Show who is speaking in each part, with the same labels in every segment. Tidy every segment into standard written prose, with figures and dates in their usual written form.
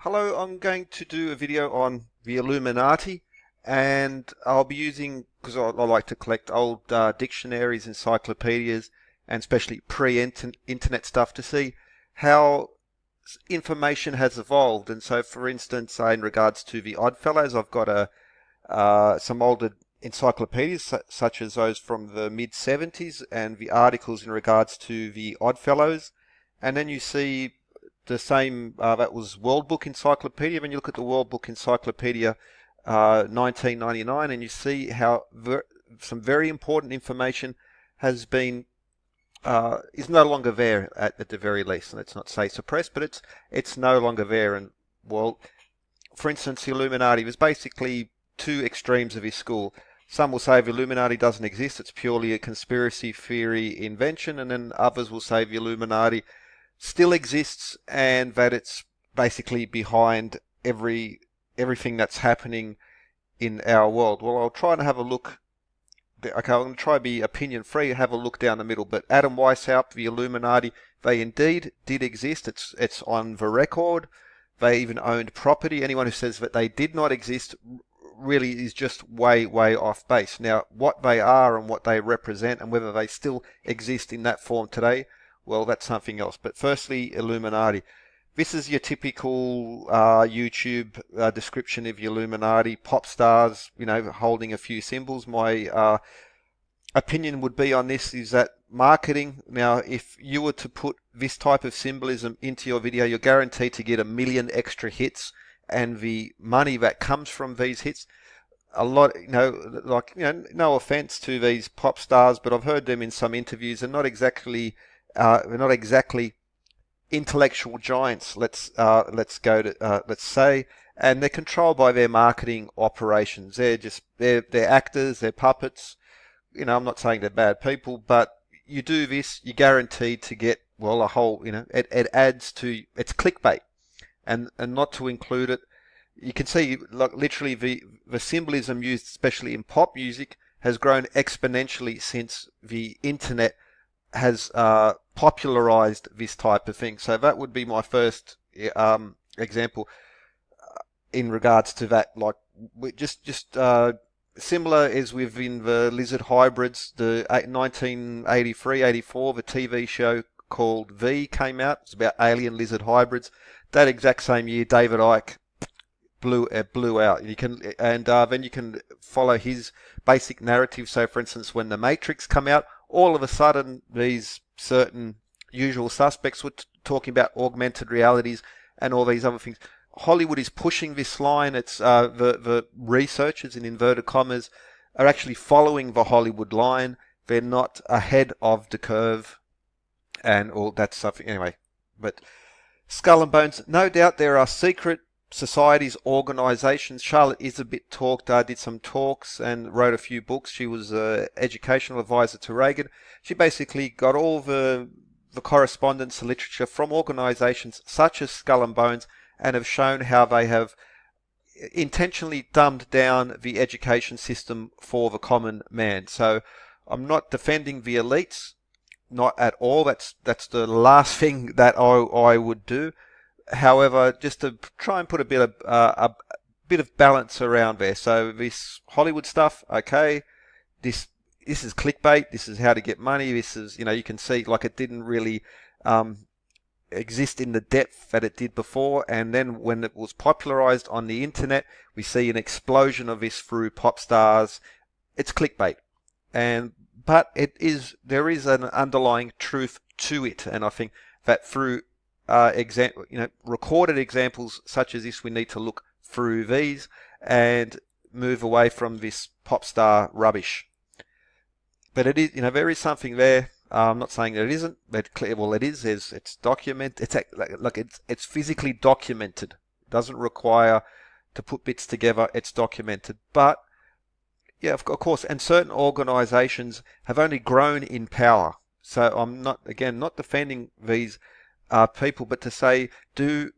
Speaker 1: Hello, I'm going to do a video on the Illuminati, and I'll be using, because I like to collect old dictionaries, encyclopedias, and especially pre-internet stuff to see how information has evolved. And so, for instance, in regards to the Oddfellows, I've got some older encyclopedias, such as those from the mid-70s, and the articles in regards to the Oddfellows. And then you see the same, that was World Book Encyclopedia. When you look at the World Book Encyclopedia 1999, and you see how some very important information has been is no longer there at the very least. Let's not say suppressed, but it's no longer there. And well, for instance, the Illuminati was basically two extremes of his school. Some will say the Illuminati doesn't exist; it's purely a conspiracy theory invention, and then others will say the Illuminati still exists and that it's basically behind everything that's happening in our world. Well, I'll try and have a look. Okay, I'm going to try to be opinion free, have a look down the middle. But Adam Weishaupt, the Illuminati, they indeed did exist. It's on the record. They even owned property. Anyone who says that they did not exist really is just way off base. Now, what they are and what they represent and whether they still exist in that form today, well, that's something else. But firstly, Illuminati. This is your typical YouTube description of the Illuminati. Pop stars, holding a few symbols. My opinion would be on this is that marketing, now if you were to put this type of symbolism into your video, you're guaranteed to get 1 million extra hits, and the money that comes from these hits, a lot, no offense to these pop stars, but I've heard them in some interviews. They're not exactly intellectual giants. Let's say, and they're controlled by their marketing operations. They're actors, they're puppets. I'm not saying they're bad people, but you do this, you're guaranteed to get a whole. It adds to, it's clickbait, and not to include it. You can see, like, literally the symbolism used, especially in pop music, has grown exponentially since the internet has popularized this type of thing. So that would be my first example in regards to that. Like, just similar as within the lizard hybrids, the 1983-84, the TV show called V came out. It's about alien lizard hybrids. That exact same year, David Icke blew out. Then you can follow his basic narrative. So, for instance, when The Matrix come out, all of a sudden these certain usual suspects were talking about augmented realities and all these other things. Hollywood is pushing this line. It's the researchers, in inverted commas, are actually following the Hollywood line. They're not ahead of the curve and all that stuff. Anyway, but Skull and Bones, no doubt there are secret societies, organizations. Charlotte Isabit did some talks and wrote a few books. She was an educational advisor to Reagan. She basically got all the correspondence and literature from organizations such as Skull and Bones, and have shown how they have intentionally dumbed down the education system for the common man. So I'm not defending the elites, not at all. That's the last thing that I would do. However, just to try and put a bit of balance around there. So this Hollywood stuff, okay, this is clickbait. This is how to get money. This is, you can see, like, it didn't really exist in the depth that it did before. And then when it was popularized on the internet, we see an explosion of this through pop stars. It's clickbait, but there is an underlying truth to it, and I think that through recorded examples such as this, we need to look through these and move away from this pop star rubbish. But it is, there is something there. I'm not saying that it isn't, but it is. It's documented. It's physically documented. It doesn't require to put bits together. It's documented. But yeah, of course, and certain organizations have only grown in power. So I'm not defending these people, but to say, do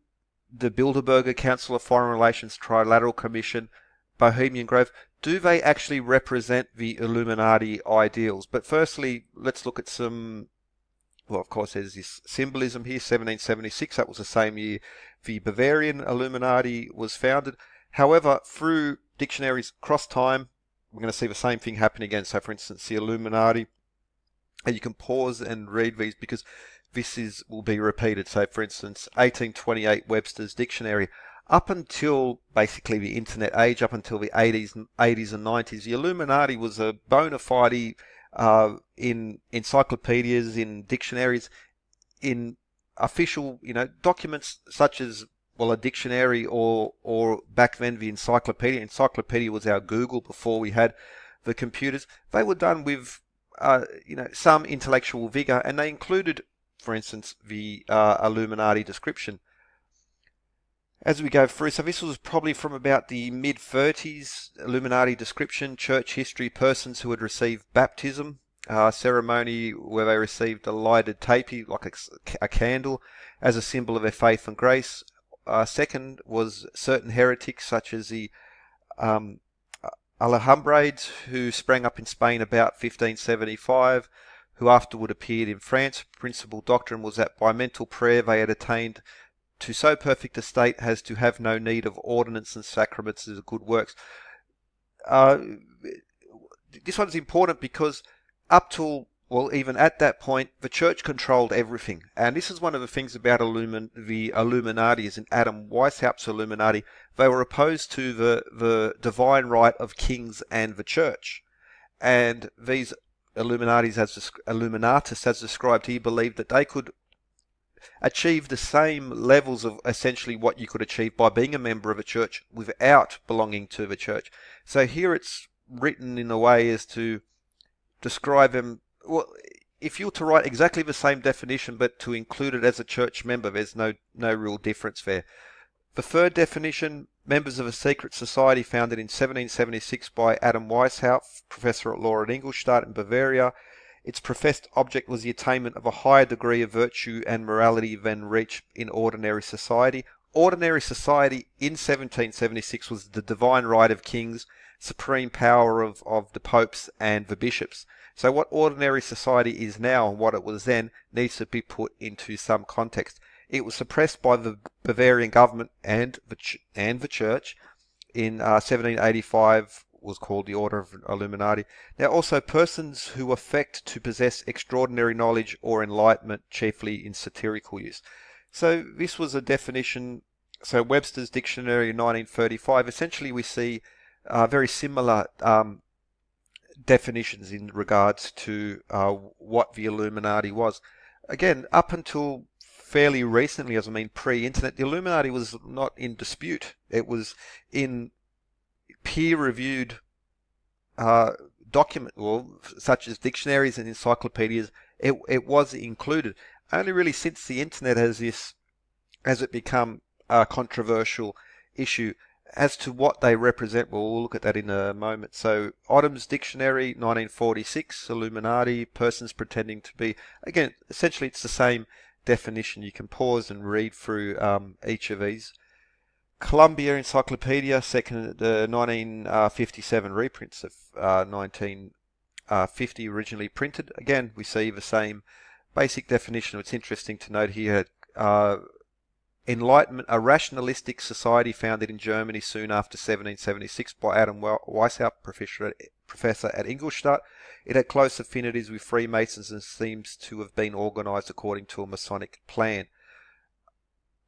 Speaker 1: the Bilderberger Council of Foreign Relations, Trilateral Commission, Bohemian Grove, do they actually represent the Illuminati ideals? But firstly, let's look at some Well, of course, there's this symbolism here, 1776. That was the same year the Bavarian Illuminati was founded. However, through dictionaries across time, we're going to see the same thing happen again. So, for instance, the Illuminati, and you can pause and read these because will be repeated. So, for instance, 1828 Webster's Dictionary. Up until basically the internet age, up until the 80s and 90s, the Illuminati was a bona fide in encyclopedias, in dictionaries, in official, documents such as, well, a dictionary or back then the encyclopedia. Encyclopedia was our Google before we had the computers. They were done with, some intellectual vigor, and they included, for instance, the Illuminati description. As we go through, so this was probably from about the mid-30s, Illuminati description, church history, persons who had received baptism, ceremony where they received a lighted taper, like a candle, as a symbol of their faith and grace. Second was certain heretics, such as the Alhambrades, who sprang up in Spain about 1575, who afterward appeared in France. Principal doctrine was that by mental prayer they had attained to so perfect a state as to have no need of ordinance and sacraments as good works. This one's important because up till, well, even at that point, the church controlled everything. And this is one of the things about the Illuminati, is in Adam Weishaupt's Illuminati. They were opposed to the divine right of kings and the church. And these Illuminatists, as described here, believed that they could achieve the same levels of essentially what you could achieve by being a member of a church without belonging to the church. So here it's written in a way as to describe them. Well, if you were to write exactly the same definition but to include it as a church member, there's no real difference there. The third definition, members of a secret society founded in 1776 by Adam Weishaupt, professor at law at Ingolstadt in Bavaria. Its professed object was the attainment of a higher degree of virtue and morality than reached in ordinary society. Ordinary society in 1776 was the divine right of kings, supreme power of the popes and the bishops. So what ordinary society is now and what it was then needs to be put into some context. It was suppressed by the Bavarian government and the church in 1785. Was called the Order of Illuminati. Now, also persons who affect to possess extraordinary knowledge or enlightenment, chiefly in satirical use. So this was a definition. So Webster's Dictionary in 1935. Essentially, we see very similar definitions in regards to what the Illuminati was. Again, up until fairly recently, as I mean pre-internet, the Illuminati was not in dispute. It was in peer-reviewed document, well, such as dictionaries and encyclopedias. It was included. Only really since the internet has it become a controversial issue as to what they represent. Well, we'll look at that in a moment. So Odom's Dictionary, 1946, Illuminati, persons pretending to be, again, essentially it's the same definition. You can pause and read through each of these. Columbia Encyclopedia, the 1957 reprints of 1950 originally printed. Again, we see the same basic definition. It's interesting to note here, Enlightenment, a rationalistic society founded in Germany soon after 1776 by Adam Weishaupt, professor at Ingolstadt. It had close affinities with Freemasons and seems to have been organized according to a Masonic plan.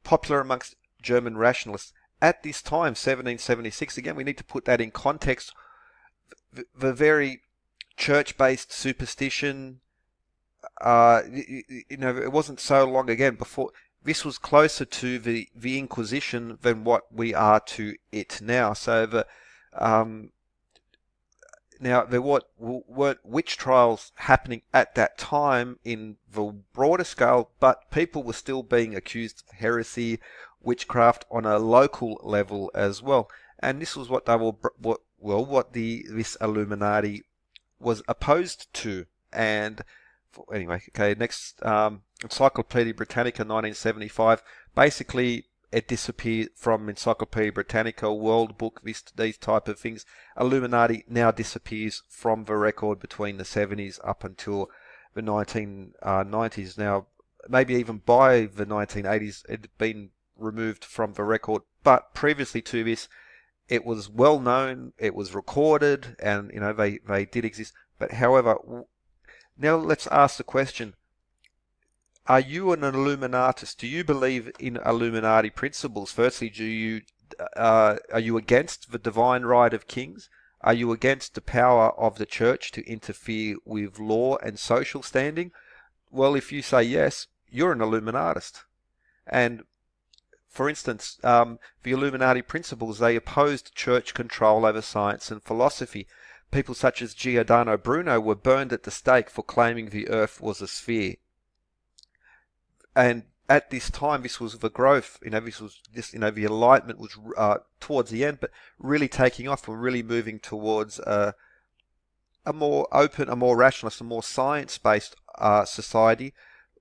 Speaker 1: Popular amongst German rationalists at this time, 1776, again, we need to put that in context. The very church-based superstition, it wasn't so long again before. This was closer to the Inquisition than what we are to it now. So now there weren't witch trials happening at that time in the broader scale, but people were still being accused of heresy, witchcraft on a local level as well. And this was what they were, this Illuminati was opposed to. And anyway, okay, next, Encyclopedia Britannica, 1975. Basically, it disappeared from Encyclopedia Britannica, World Book, these type of things. Illuminati now disappears from the record between the 70s up until the 1990s. Now, maybe even by the 1980s, it had been removed from the record. But previously to this, it was well known, it was recorded, and they did exist. But however, now let's ask the question: are you an Illuminatist? Do you believe in Illuminati principles? Firstly, are you against the divine right of kings? Are you against the power of the church to interfere with law and social standing? Well, if you say yes, you're an Illuminatist. And for instance, the Illuminati principles, they opposed church control over science and philosophy. People such as Giordano Bruno were burned at the stake for claiming the earth was a sphere. And at this time, this was the growth, the enlightenment was towards the end, but really taking off and really moving towards a more open, a more rationalist, a more science-based society,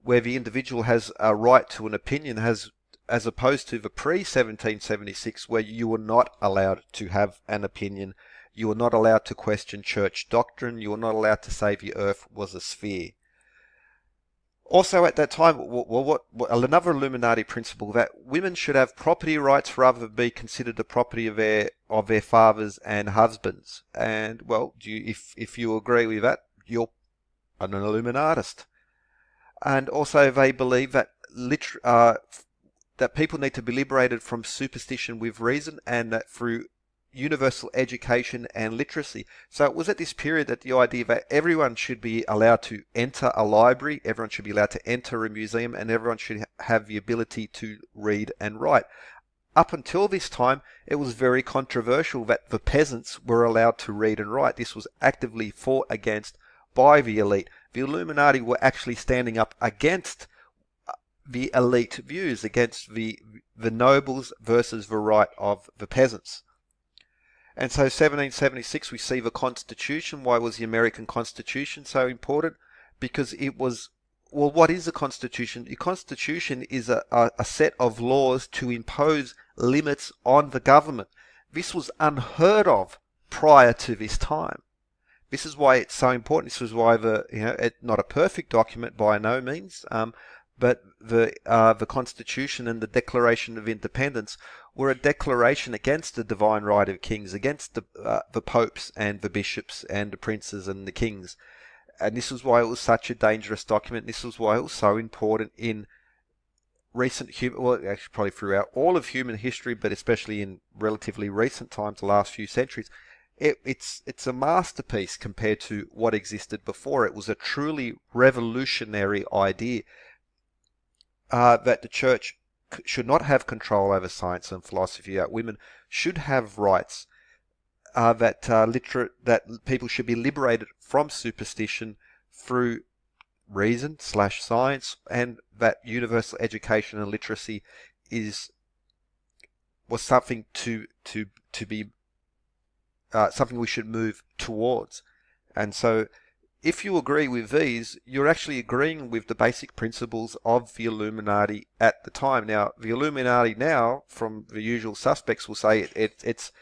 Speaker 1: where the individual has a right to an opinion, as opposed to the pre-1776, where you were not allowed to have an opinion, you were not allowed to question church doctrine, you were not allowed to say the earth was a sphere. Also at that time, another Illuminati principle, that women should have property rights rather than be considered the property of their fathers and husbands. And well, if you agree with that, you're an Illuminatist. And also they believe that that people need to be liberated from superstition with reason, and that through universal education and literacy. So it was at this period that the idea that everyone should be allowed to enter a library, everyone should be allowed to enter a museum, and everyone should have the ability to read and write. Up until this time, it was very controversial that the peasants were allowed to read and write. This was actively fought against by the elite. The Illuminati were actually standing up against the elite views, against the nobles versus the right of the peasants. And so 1776, we see the Constitution. Why was the American Constitution so important? Because it was, well, what is the Constitution? The Constitution is a set of laws to impose limits on the government. This was unheard of prior to this time. This is why it's so important. This is why it's not a perfect document by no means, but the Constitution and the Declaration of Independence were a declaration against the divine right of kings, against the popes and the bishops and the princes and the kings. And this is why it was such a dangerous document. This was why it was so important in actually probably throughout all of human history, but especially in relatively recent times, the last few centuries. It's a masterpiece compared to what existed before. It was a truly revolutionary idea that the church should not have control over science and philosophy, that women should have rights, that people should be liberated from superstition through reason/science, and that universal education and literacy was something to be something we should move towards. And so if you agree with these, you're actually agreeing with the basic principles of the Illuminati at the time. Now, the Illuminati now, from the usual suspects, will say it's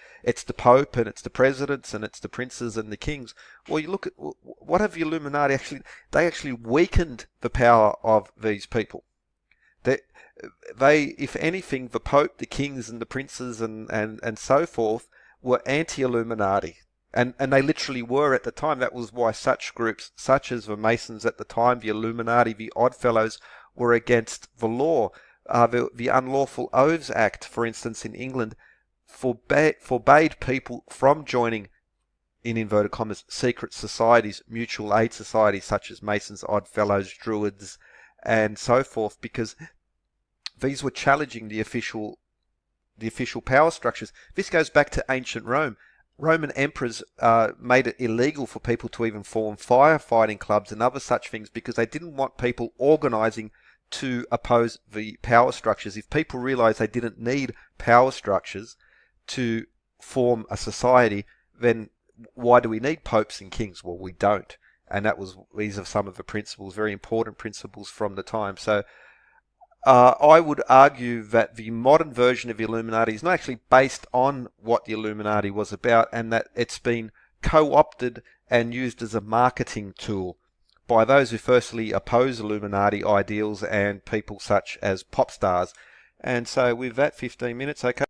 Speaker 1: the Pope and it's the presidents and it's the princes and the kings. Well, you look at what have the Illuminati actually? They actually weakened the power of these people. They, if anything, the Pope, the kings and the princes and so forth were anti-Illuminati. And they literally were at the time. That was why such groups, such as the Masons at the time, the Illuminati, the Oddfellows, were against the law. The Unlawful Oaths Act, for instance, in England, forbade people from joining, in inverted commas, secret societies, mutual aid societies, such as Masons, Oddfellows, Druids, and so forth, because these were challenging the official power structures. This goes back to ancient Rome. Roman emperors made it illegal for people to even form firefighting clubs and other such things, because they didn't want people organizing to oppose the power structures. If people realized they didn't need power structures to form a society, then why do we need popes and kings? Well, we don't. And these are some of the principles, very important principles from the time. So I would argue that the modern version of the Illuminati is not actually based on what the Illuminati was about, and that it's been co-opted and used as a marketing tool by those who firstly oppose Illuminati ideals and people such as pop stars. And so with that 15 minutes, okay.